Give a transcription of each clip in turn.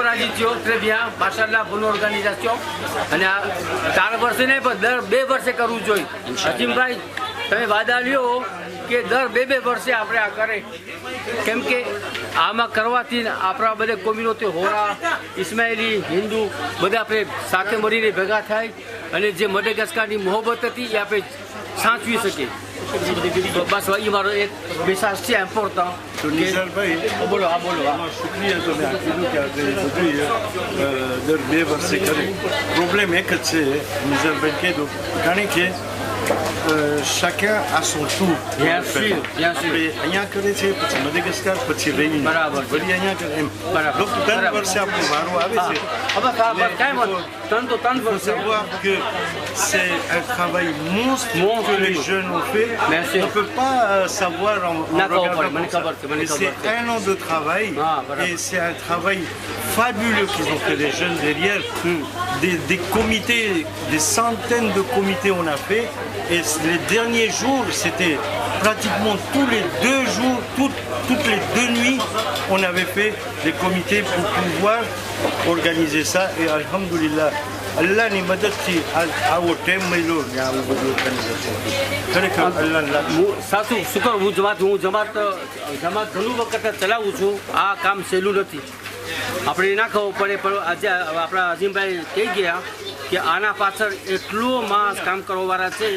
રાજી થયો très bien માશાઅલ્લાહ bonne organisation અને આ 4 વર્ષે નહીં પણ દર 2 વર્ષે કરવું જોઈએ અજીમભાઈ તમે વાદા લ્યો કે દર 2 વર્ષે આપણે આ કરે કેમ કે આમાં કરવાથી આપણા બધા કોમ્યુનિટી હોરા ઇસ્માઇલી હિન્દુ બધા આપણે સાથે મળીને ભેગા થાય અને જે મડગાસ્કરની મોહબ્બત હતી એ આપણે સાચવી શકીએ બસ એ મારો એક મેસેજ છે ઇમ્પોર્ટન્ટ નિઝારભાઈ બોલો હા બોલો શુક્રિયા તમે આ કીધું કે આપણે બધું દર 2 વર્ષે કરે પ્રોબ્લેમ એક જ છે નિઝારભાઈ કીધું કારણ કે chacun a son tour. Bien sûr, bien sûr. અહીંયા કરે છે પછી મડગાસ્કર પછી રેયુનિયન બરાબર વળી અહીંયા કરે એમ બરાબર donc 3 વર્ષે આપણો વારો આવે છે હવે કાંઈ વાંધો 3 વર્ષે savoir que c'est un travail monstre que les jeunes ont fait. On ne peut pas savoir en regardant mais c'est un an de travail et c'est un travail fabuleux qu'ils ont fait les jeunes derrière. Des comités, des centaines de comités on a fait et les derniers jours c'était pratiquement tous les 2 jours, toutes les 2 nuits on avait fait des comités pour pouvoir organiser ça et alhamdulillah Allah ni madad ci our team mai lo ya u bધી organisation ખરેખર Allah સાચું શુકર હું જમાત ઘણું વખત ચલાવું છું આ કામ સહેલું નથી આપણે ના ખબર પડે પણ આજે આપણા અજીમભાઈ કહી ગયા કે આના પાછળ એટલો માસ કામ કરવાવાળા છે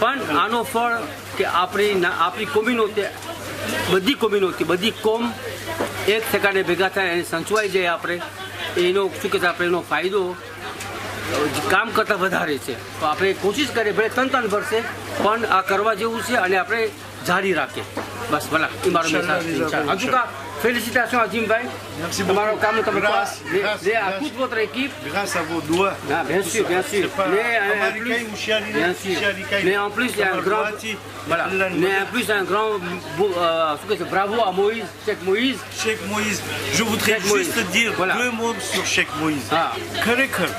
પણ આનો ફળ કે આપણી કોમ્યુનિટી બધી કોમ એક ઠેકાણે ભેગા થાય અને સંચવાઈ જાય આપણે એનો શું કહેવાય આપણે એનો ફાયદો કામ કરતાં વધારે છે તો આપણે કોશિશ કરીએ ભલે 3 વર્ષે પણ આ કરવા જેવું છે અને આપણે જારી રાખીએ બસ ભલા એ મારો મેસેજ છે હજુ કા félicitations અજીમભાઈ તમારો કામ તમે à toute votre équipe grâce à vos doigts bien sûr mais en plus il y a un grand voilà mais en plus un grand bravo à Moïse Cheikh Moïse je voudrais juste dire 2 mots sur Cheikh Moïse ખરેખર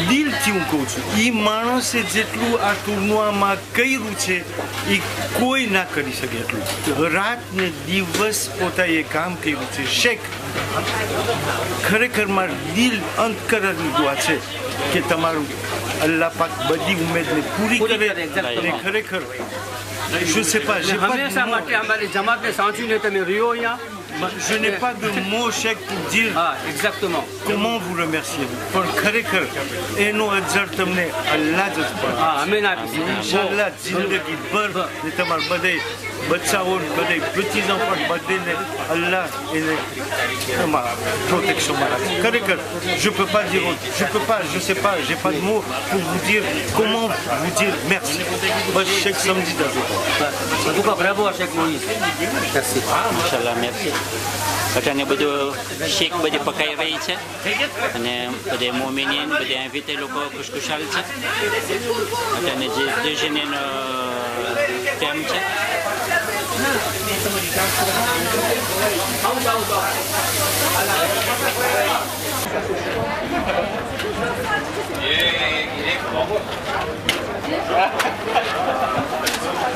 દિલથી હું કહું છું એ માણસે જેટલું આ ટુર્નામાં કર્યું છે એ કોઈ ના કરી શકે એટલું રાત ને દિવસ પોતાએ કામ કર્યું છે શેખ ખરેખર મારું દિલ અંતકરણની દુઆ છે કે તમારું અલ્લાહ પાક બધી ઉમેદને પૂરી કરે અને ખરેખર je sais pas j'ai pas હંમેશા માટે અમારી જમાતને સાચવીને તમે રહ્યો અહીંયા je n'ai pas de mots Cheikh pour dire exactement comment vous remercier પણ ખરેખર એનો અજર તમને અલ્લાહ જ આપે આમીન આપી ઇન્શાઅલ્લાહ જિંદગી ભર ને તમાર બધે બચ્ચાઓ બધે petits enfants બધેને અલ્લાહ એને protection મારા ખરેખર je peux pas dire je sais pas j'ai pas de mots pour vous dire comment vous dire merci બસ શેખ સમજી જજો bravo à Cheikh Moïse merci માશાઅલ્લાહ merci અટાને બધું શેક બધી પકાઈ રહી છે અને બધે મોમિનીન બધે ઇન્વિટે લોકો ખુશખુશાલ છે અટાને જે દેશનો ટાઈમ છે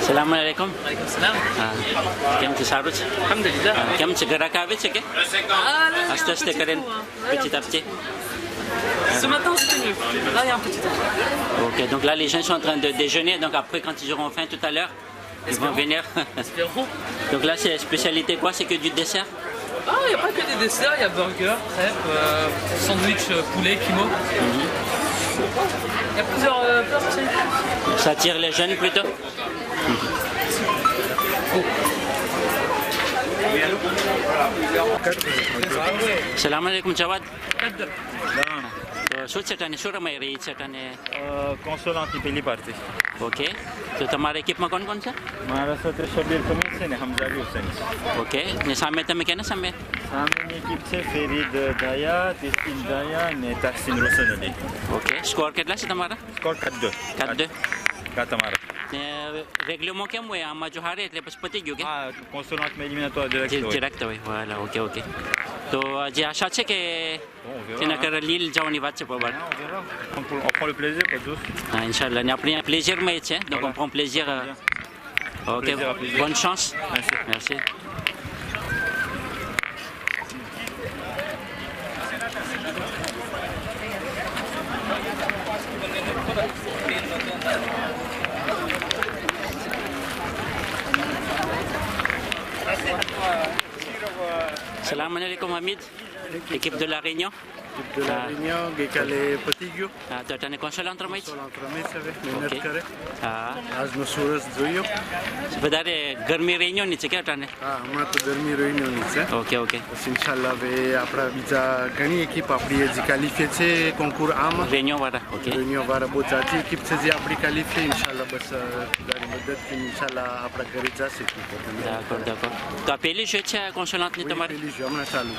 સલામ અલૈકુમ કેમ છે સારું છે alhamdulillah કેમ છે ઘરાક આવે છે કે આસ્તે આસ્તે કરીને petit à petit ce matin c'était mieux là il y a un petit temps ok donc là les gens sont en train de déjeuner donc après quand ils auront faim tout à l'heure ils vont venir donc là c'est spécialité quoi c'est que du dessert il n'y a pas que des desserts il y a burger crêpes sandwich poulet kimo il y a plusieurs spécialités ça attire les jeunes plutôt Salam alaikum Jawad. શું છે તને શું રમાઈ રહી છે તને કોન્સોલાંથી પેલી પાર્ટી ઓકે તો તમારા એકિપમાં કોણ કોણ છે મારા સાથે શબીર કમીર છે ને હમઝાવી હુસૈન ઓકે ને સામે તમે કેના સામે સામેની એકિપ છે ફેરીદ દાયા તેસ્તીન દાયા ને તાહસીન રોશન અલી ઓકે સ્કોર કેટલા છે તમારા સ્કોર 4-2 4-2 તમારા ને રેગ્યુલરમાં કેમ હોય આમાં જો હારે એટલે પછી પતી ગયું કે હા કોન્સોલાંટમાં એલિમિનેટર ડિરેક્ટ હોય voilà ok તો જે આશા છે કે તેના કરે લીલ જવાની વાત છે પર on prend le plaisir pour tous હા ઇન્શાલ્લાહ ને આપણે પ્લેઝર માં છે donc on prend plaisir ok bonne chance merci Salam alaikum Hamid, équipe de la Réunion. Équipe de la Réunion, Gekale Potigio. Tu as consul entremets? L'entremets, ça va, Ok. carré. Ah, Azno Soros Zoyo. sebenarnya Germi Réunion ni cakap tu Moi, tu dormi Réunion, c'est ça. Ok, ok. Inch'Allah, après, visa gagné équipe, après, j'ai qualifié ce concours AMA. Réunion voilà, ok. Réunion va rabotati, équipe, c'est après qualifié, Inch'Allah, bas, dari Madad, Inch'Allah, après, Garita, c'est tout. D'accord, d'accord. Tu as appelé je tiens consulante ni tomar?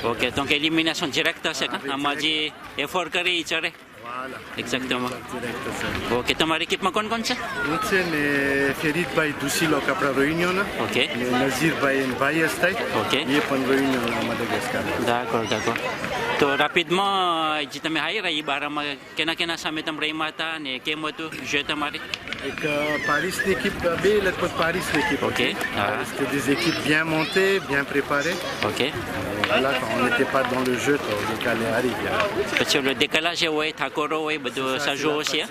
Ok, donc élimination directe c'est quand? Amaji effort kari cari. Voilà. Exactement. Direct, ça. Ok, tomar équipe ma kon ça? Nous, c'est Ferid Bay Dusilo, après Réunion. Ok. Nazir Bay Bay State. Ok. Il est pas Réunion à Madagascar. D'accord, d'accord. तो rapidement जितना में हाई रही बारह में केना केना समय तम रही माता ने के मत जो तुम्हारे Avec Paris, l'équipe B, le Paris, l'équipe. Ok. C'était des équipes bien montées, bien préparées. Ok. Là, quand on n'était pas dans le jeu, le décalé arrive. Parce que le décalage ouais Takoro ouais bedo ça joue aussi.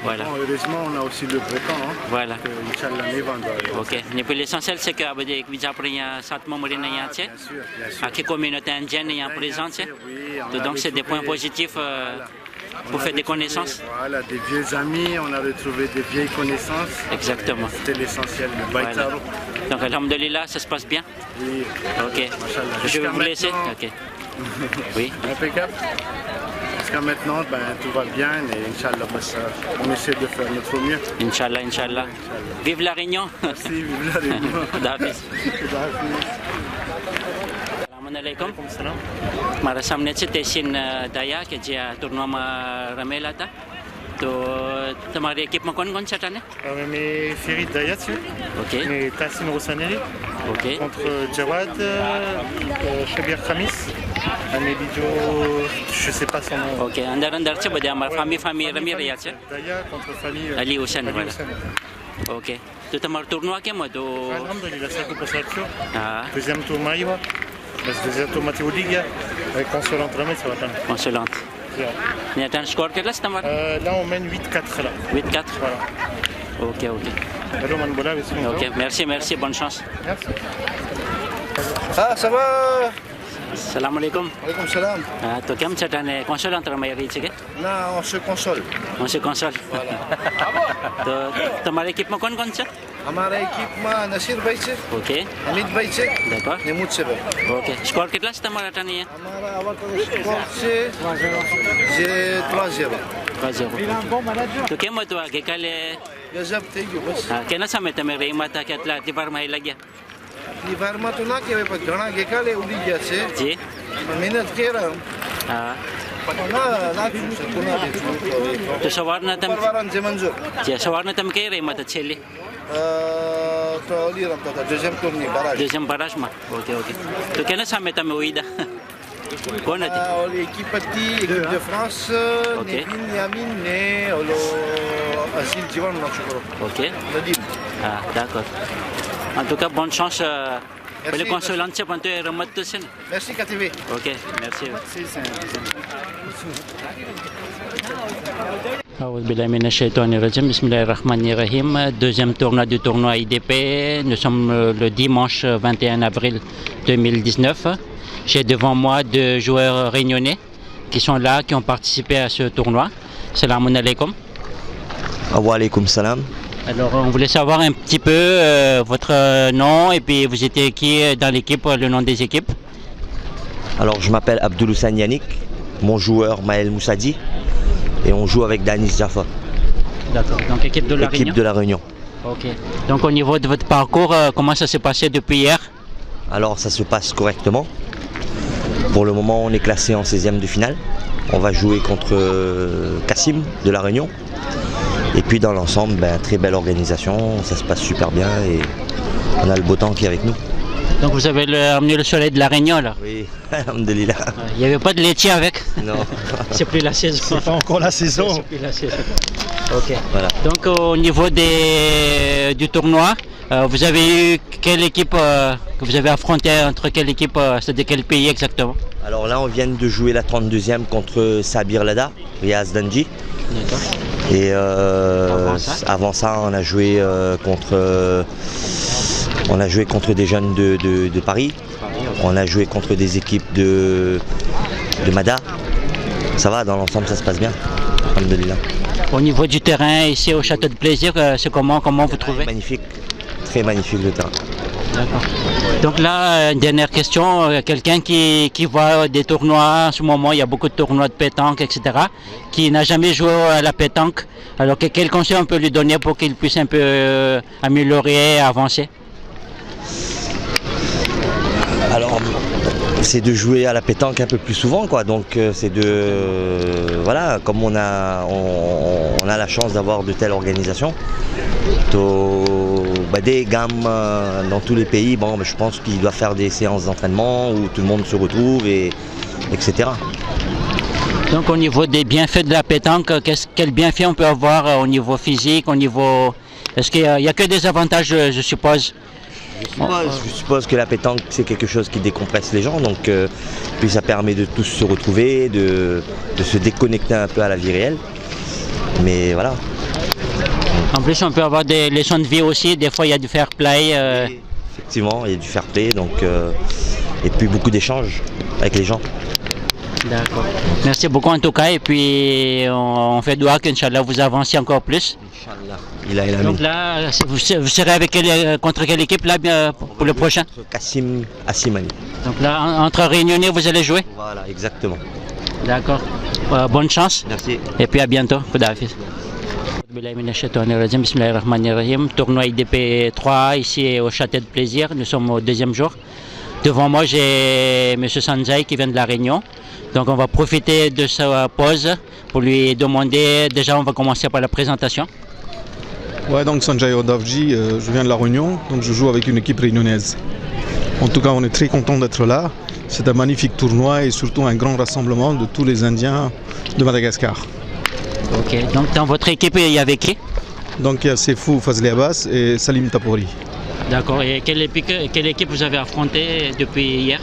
Voilà. Bon, heureusement, on a aussi le beau temps. Hein, Voilà. que, Inch'Allah, les vendeurs. Ok. Mais pour l'essentiel c'est que avec visa prenant 7 membres dans Bien yatche. sûr, bien sûr. À quelle communauté indienne y a présente. Oui, on a Donc c'est des points retrouvé- positifs On pour a faire des retrouvé, connaissances. Voilà, des vieux amis, on a retrouvé des vieilles connaissances. Exactement. C'était l'essentiel, le Voilà. Baïtaro. Donc alhamdulillah ça se passe bien. Oui, Ok. Machallah. Je vais Jusqu'à vous laisser. maintenant- Ok. Oui. impeccable. Jusqu'à maintenant, ben, tout va bien et Inch'Allah, on essaie de faire notre mieux. Inch'Allah, Inch'Allah. Vive la Réunion. Merci, vive la Réunion. D'Hafiz. Assalamualaikum. Mara samne ce tesin daya ke dia tournoi ma ramela ta. To tamari équipe ma kon cette année. Mais Ferid Dayat, Ok. mais Tassim Rosaneri Ok. contre Jawad, Shabir Khamis, Amélidio, je sais pas son nom. Ok. Andar ce bade amar famille ramir ya ce. Daya contre famille Ali Hussein voilà. Hussein. Ok. To tamar tournoi ke ma to. Alhamdulillah, ça coupe sa action. Ah, Deuxième tour Maïwa, deuxième tour Mathieu Liga, avec consul entremet, ça va attendre. consulante. Ni atan score ke las tamar? Là, on mène 8-4 là. 8-4. Voilà. Ok, ok. Allô, Manbola, avec son Ok, merci, bonne chance. Merci. Ah, ça va? Assalamualaikum. Alaikum salam. Ah, to kam cette année consulante ramai ri ce ke? Non, on se console. On se console. तो तुम्हारी équipe में कौन सा? हमारा équipe में नसीर भाई से, Ok, हमीद भाई से, d'accord. नेमुद से भाई. Ok, score कितना है तुम्हारा टानी है? हमारा आवाज स्कोर से j'ai 3-0. 3-0. तो क्या मत हुआ कि कल गजब थे जो बस. क्या ना समय तुम्हें रही माता के अतला दीवार में लग गया? दीवाરમાં તો ના કહેવાય પણ ઘણા ગેકાલે ઉડી ગયા છે. जी મહેનત કર્યા हाँ પણ નાખ્યું છે કોના દે. तो सवारना तुम પરવારાને જે મંજૂર. जी सवारना तुम क्या रही माता छेली તો ઓલી રમતા હતા deuxième tournée barrage. deuxième barrage માં? Ok, ok. तो क्या ना समय तुम्हें हुई दा? कौन है? ઓલી équipe હતી, équipe de France, Ok. Nevin, Yamin ને ઓલો Azil Jivan નાખશું કરો. Ok, Nadim. ah d'accord. En tout cas, bonne chance. Pour les Merci, consulantes, c'est pour toi remettre tout ça. Merci KTV. Ok, merci. Bismillahirrahmanirrahim. Deuxième tournoi du tournoi IDP. Nous sommes le dimanche 21 avril 2019. J'ai devant moi deux joueurs réunionnais qui sont là, qui ont participé à ce tournoi. Salam alaikum. Wa alaikum salam. Alors, on voulait savoir un petit peu votre nom et puis vous étiez qui dans l'équipe, le nom des équipes. Alors je m'appelle Abdoul Hussein Yannick, mon joueur Maël Moussadi et on joue avec Danis Jaffa, D'accord, donc équipe de la équipe Réunion. de la Réunion. Ok, donc au niveau de votre parcours, comment ça s'est passé depuis hier? Alors ça se passe correctement. Pour le moment on est classé en 16e de finale. On va jouer contre Kassim de la Réunion. Et puis dans l'ensemble, très belle organisation, ça se passe super bien et on a le beau temps qui est avec nous. Donc vous avez amené le soleil de la Réunion là? Oui, alhamdulillah. Il n'y avait pas de laitier avec? Non. C'est plus la saison. C'est pas encore la saison. C'est plus la saison. Ok. Voilà. Donc au niveau du tournoi, Vous avez eu quelle équipe que vous avez affronté entre quelle équipe, c'est de quel pays exactement? Alors là, on vient de jouer la 32e contre Sabir Lada, Riaz Danji. D'accord. Et avant ça, on a joué contre des jeunes de Paris. On a joué contre des équipes de Mada. Ça va, dans l'ensemble, ça se passe bien. Alhamdoulilah. Au niveau du terrain, ici au Château de Plaisir, c'est comment vous trouvez? Magnifique, très magnifique le terrain. D'accord. Donc là, une dernière question, quelqu'un qui voit des tournois, en ce moment il y a beaucoup de tournois de pétanque, etc., qui n'a jamais joué à la pétanque, alors quel conseil on peut lui donner pour qu'il puisse un peu améliorer, avancer? Alors, c'est de jouer à la pétanque un peu plus souvent, quoi. Donc c'est de... Voilà, comme on a la chance d'avoir de telles organisations, des gammes dans tous les pays, bon, je pense qu'il doit faire des séances d'entraînement où tout le monde se retrouve, etc. Donc au niveau des bienfaits de la pétanque, quels bienfaits on peut avoir au niveau physique, au niveau... Est-ce qu'il n'y a que des avantages, je suppose? Je suppose que la pétanque, c'est quelque chose qui décompresse les gens, donc puis ça permet de tous se retrouver, de se déconnecter un peu à la vie réelle. Mais voilà. En plus, on peut avoir des leçons de vie aussi, des fois il y a du fair play. Effectivement, il y a du fair play, donc, et puis beaucoup d'échanges avec les gens. D'accord. Merci beaucoup en tout cas, et puis on fait doigt qu'Inch'Allah vous avanciez encore plus. Inch'Allah. Donc là, vous serez contre quelle équipe là, pour le prochain? Kassim Assimani. Donc là, entre réunionnais, vous allez jouer? Voilà, exactement. D'accord. Bonne chance. Merci. Et puis à bientôt. Khuda Hafiz. Bismillahirrahmanirrahim. Tournoi IDP 3 ici au Château de Plaisir. Nous sommes au deuxième jour. Devant moi, j'ai M. Sanjay qui vient de La Réunion. Donc on va profiter de sa pause pour lui demander, déjà on va commencer par la présentation. Ouais, donc Sanjay Odavji, je viens de La Réunion, donc je joue avec une équipe réunionnaise. En tout cas, on est très content d'être là. C'est un magnifique tournoi et surtout un grand rassemblement de tous les Indiens de Madagascar. Ok, donc dans votre équipe, il y avait qui? Donc il y a Sefou Fazli Abbas et Salim Tapori. D'accord, et quelle équipe vous avez affrontée depuis hier?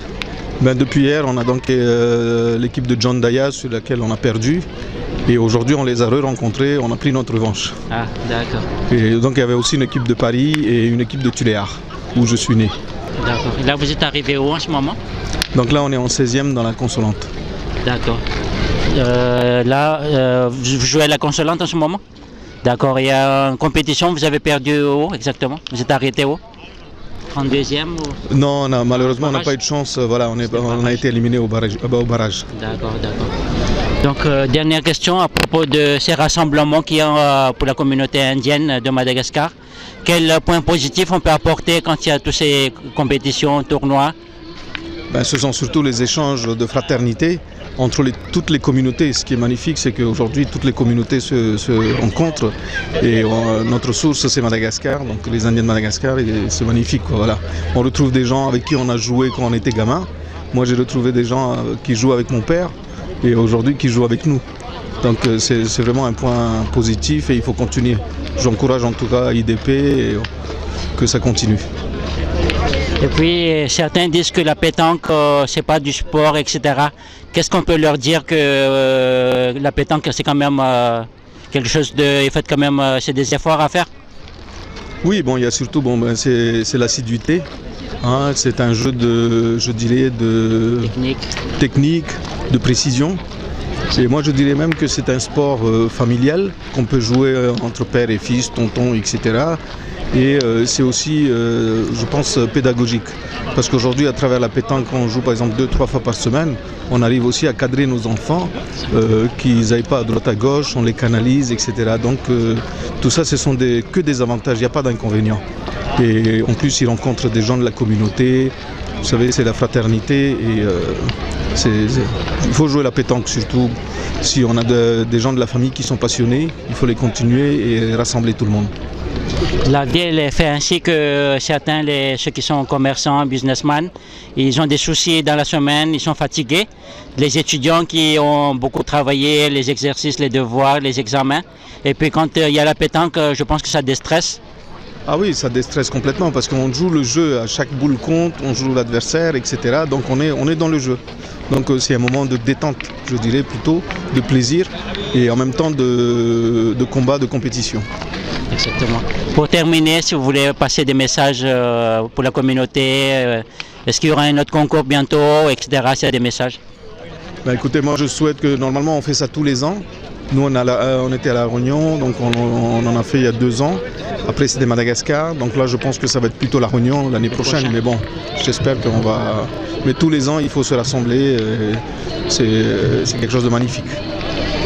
Depuis hier, on a donc l'équipe de John Daya sur laquelle on a perdu. Et aujourd'hui, on les a re-rencontrés, on a pris notre revanche. Ah, d'accord. Et donc il y avait aussi une équipe de Paris et une équipe de Tuléar, où je suis né. D'accord. Et là, vous êtes arrivé où en ce moment? Donc là, on est en 16e dans la consolante. D'accord. Vous jouez à la consolante en ce moment? D'accord. Et en compétition, vous avez perdu où exactement? Vous êtes arrêté où? 32e ou... Non, malheureusement, on n'a pas eu de chance. Voilà, on a été éliminé au barrage. D'accord. Donc, dernière question à propos de ces rassemblements qu'il y a pour la communauté indienne de Madagascar. Quel point positif on peut apporter quand il y a toutes ces compétitions, tournois? Ce sont surtout les échanges de fraternité entre toutes les communautés. Ce qui est magnifique, c'est qu'aujourd'hui, toutes les communautés se rencontrent. Et notre source, c'est Madagascar, donc les Indiens de Madagascar, et c'est magnifique, quoi, voilà. On retrouve des gens avec qui on a joué quand on était gamin. Moi, j'ai retrouvé des gens qui jouent avec mon père et aujourd'hui qui jouent avec nous. Donc c'est vraiment un point positif et il faut continuer. J'encourage en tout cas IDP et que ça continue. Et puis certains disent que la pétanque, c'est pas du sport, etc. Qu'est-ce qu'on peut leur dire que la pétanque, c'est quand même quelque chose de... Faites quand même, c'est des efforts à faire? Oui, bon, il y a surtout, c'est l'assiduité. Hein, c'est un jeu de, je dirais, de technique, de précision. Et moi, je dirais même que c'est un sport familial qu'on peut jouer entre père et fils, tonton, etc. Et c'est aussi, je pense, pédagogique. Parce qu'aujourd'hui, à travers la pétanque, on joue par exemple 2-3 fois par semaine. On arrive aussi à cadrer nos enfants, qu'ils n'aillent pas à droite à gauche, on les canalise, etc. Donc tout ça, ce sont que des avantages, il n'y a pas d'inconvénients. Et en plus, ils rencontrent des gens de la communauté. Vous savez, c'est la fraternité et il faut jouer la pétanque surtout. Si on a des gens de la famille qui sont passionnés, il faut les continuer et rassembler tout le monde. La vie elle est faite ainsi que certains, ceux qui sont commerçants, businessmen, ils ont des soucis dans la semaine, ils sont fatigués. Les étudiants qui ont beaucoup travaillé, les exercices, les devoirs, les examens. Et puis quand il y a la pétanque, je pense que ça déstresse. Ah oui, ça déstresse complètement parce qu'on joue le jeu, à chaque boule compte, on joue l'adversaire, etc. Donc on est dans le jeu. Donc c'est un moment de détente, je dirais plutôt, de plaisir et en même temps de combat, de compétition. Exactement. Pour terminer, si vous voulez passer des messages pour la communauté, est-ce qu'il y aura un autre concours bientôt, etc. S'il y a des messages? Ben écoutez, moi je souhaite que normalement on fait ça tous les ans. Nous on était à La Réunion, donc on en a fait il y a 2 ans. Après c'était Madagascar, donc là je pense que ça va être plutôt La Réunion l'année prochaine. Mais bon, j'espère qu'on va... Mais tous les ans il faut se rassembler, c'est quelque chose de magnifique.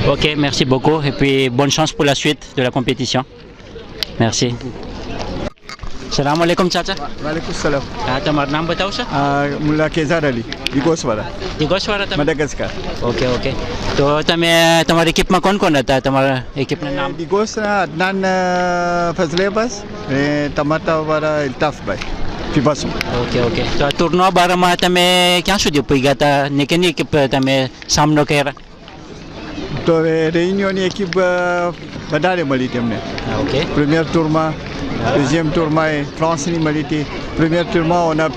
Ok, merci beaucoup et puis bonne chance pour la suite de la compétition. Merci. Assalamu alaikum Chacha. Waalaikumsalam. તમારું નામ બતાવો છો? મુલ્લા કેઝાર અલી, દિગોસવાડા. દિગોસવાડા તમે? Madagascar. Okay okay. તો તમે તમારી એક્િપમાં કોણ કોણ હતા? તમારા એક્િપના નામ? દિગોસના અદનાન ફઝલે બસ અને ટમાટાવાળા ઇલ્તાફભાઈ પીપાસુ. Okay okay. તો આ ટૂર્નો બારમાં તમે ક્યાં સુધી પહોંચ્યા હતા ને કેની એક્િપ તમે સામનો કર્યા? તો રેયુનિયોની એક્િપ વધારે મળી તેમને. ઓકે. પ્રીમિયર ટૂરમાં, deuxième tour, France Animalité. Premier tour, on a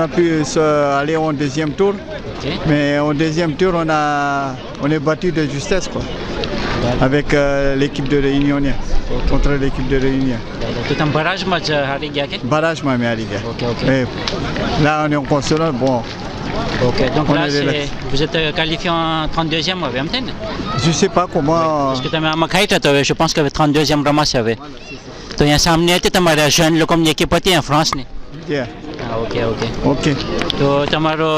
pu aller en deuxième tour. Okay. Mais en deuxième tour, on est battu de justesse quoi, avec l'équipe de Réunionnais, contre l'équipe de Réunion. Tout un barrage match hari gaya ke? Barrage match hari gaya. Ok, ok. Et là, on est en consolant. Bon. Ok, donc là, vous êtes qualifié en 32e à Viamten? Je ne sais pas comment... Parce que tu as Makaïta, je pense que le 32e ramassé avait. Donc il y a Samné, tu as jeune, le comme équipe en France. Yeah. Ah, ok, ok. Ok. Donc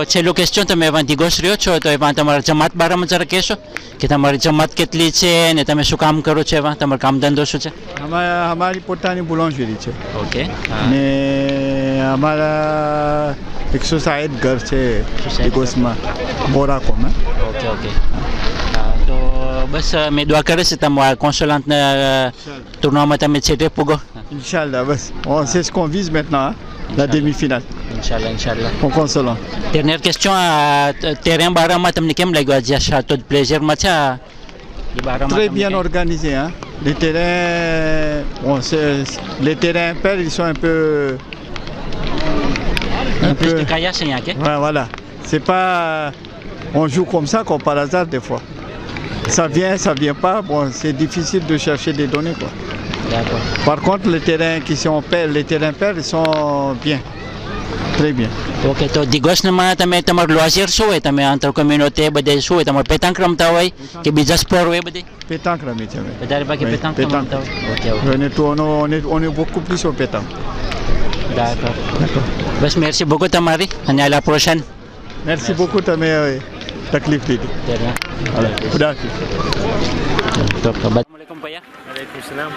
tu as une question, tu as un digos rio, tu as un jamat baram jara keso, que tu as un jamat ketli che, ne tu as un kam karo che, tu as un kam dando che. हमारी पोतानी boulangerie છે. Ok. ને અમારા 160 ઘર છે દિગોસમાં બોરાકોમાં. Ok, ok. તો બસ મેં દુઆ કરે છે તમે consolante tournoi તમે છેટે પૂગો. Inch'Allah, c'est ce qu'on vise maintenant, hein, la demi-finale. Inch'Allah, Inch'Allah. Au consolant. Dernière question, terrain બારામાં તમને કેમ લાગ્યું આજે château de plaisir માં છે? Très bien organisé, hein. Les terrains, bon, les terrains impairs, ils sont un peu... Plus de caillasse, il y a que? Ouais, voilà. C'est pas... On joue comme ça, comme par hasard, des fois. Ça vient pas. Bon, c'est difficile de chercher des données, quoi. D'accord. Par contre, les terrains qui sont pairs, les terrains pairs, ils sont bien. Très bien. Ok, તો દિગોસમાં તમે તમારું લોઝિર શું હોય? તમે આંતર કોમ્યુનિટી બધે શું હોય? તમારે પેતાંક રમતા હોય કે બીજા સ્પોર્ટ હોય બધે? Pétanque રમી છે અમે. વધારે ભાગે પેતાંક રમતા હોય? Okay okay. On est beaucoup plus au pétanque. D'accord. Bus merci beaucoup તમારી અને à la prochaine. Merci beaucoup તમે તકલીફ દીધી. હાલો ખુદા Hafiz. Assalamualaikum Pak ya. Waalaikumsalam.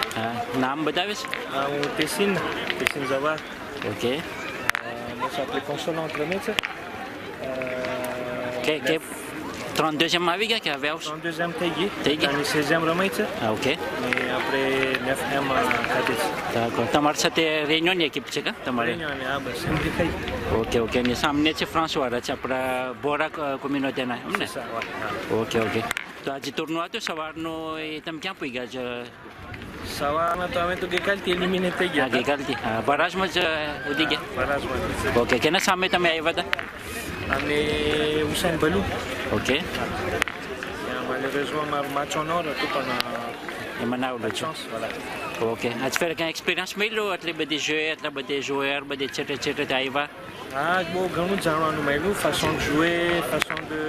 નામ બતાવીશ? હું Tessin Zawar. Okay. Moi, je suis consolant entre કે 32e માં આવી ગયા કે હવે આવશે? 32e થઈ ગઈ. થઈ ગઈ. અને 16e રમાઈ છે. ઓકે. અને આપણે 9m ખાતે છે. d'accord. તમારી સાથે રેન્યોની એક્િપ છે કે તમારે? રેન્યોની આ બસ એમ દેખાય. Okay okay. અને સામને છે ફ્રાન્સ વાળા છે આપણા બોરા કોમ્યુનિટીના એમ ને? Okay okay. તો આજે ટૂરનું હતું સવારનું, એ તમે ક્યાં પહોંચી ગયા છો? સવારમાં તો અમે તો ગઈકાલથી એલિમિનેટ થઈ ગયા. ગઈકાલથી બરાજમાં જ ઉડી ગયા? બરાજમાં. ઓકે. કેના સામે તમે આવ્યા હતા? અને હુસૈન ભલું. ઓકે. ત્યાં malheureusement મારું માચો ન હતું પણ એમાં ના આવડું છું. ઓકે. આજ ફેર કંઈ એક્સપિરિયન્સ મળ્યો? એટલી બધી જોઈએ, એટલા બધે જોયર, બધે છેટે છેટે આવ્યા? હા, બહુ ઘણું જાણવાનું મળ્યું. façon de jouer, façon de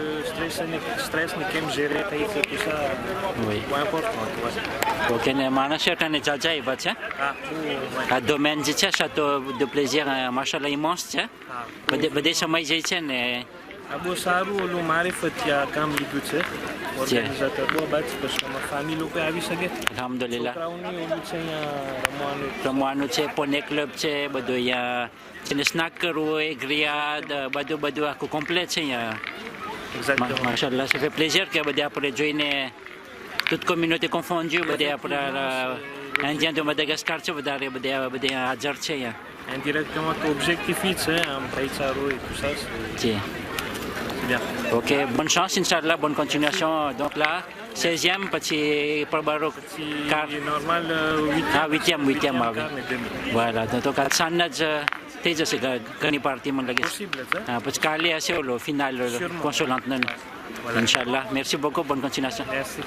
stress ને કેમ gérer થઈ છે, tout ça. Oui. બહુ important. ઓકે. ને માણસ અને જાજા આવ્યા છે? હા. આ ડોમેન જે છે château de plaisir, માશાલ્લાહ ઇમોન્સ છે. બધે સમય જાય છે ને. આ બહુ સારું ઓલું મારિફતિયા કામ લીધું છે ઓર્ગેનાઇઝેટર. બહુ બાદ પછી અમારા ફેમિલી લોકો આવી શકે. અલ્હમ્દુલિલ્લાહ. છોકરાઓની ઓલું છે અહીંયા રમવાનું છે, પોને ક્લબ છે, બધું અહીંયા જેને સ્નાક કરવું હોય, ગ્રિયાદ, બધું આખું કોમ્પ્લેટ છે અહીંયા. માશાલ્લાહ, ça fait plaisir કે બધે આપણે જોઈને toute communauté confondue, બધે આપણા ઇન્ડિયન de Madagascar છે બધે હાજર છે અહીંયા. indirectement objectif છે આમ ભાઈચારો et tout ça. જી. bien. Ok, bonne chance, Inch'Allah, bonne continuation. Donc là, 16e, petit Perbarok. Normal, 8e, oui. Voilà, donc à Sanad, Teja se gani parti mon lagi. Possible, ça. Parce qu'aller à Séoul, au final, consulante. Inch'Allah. Merci beaucoup, bonne continuation. Merci.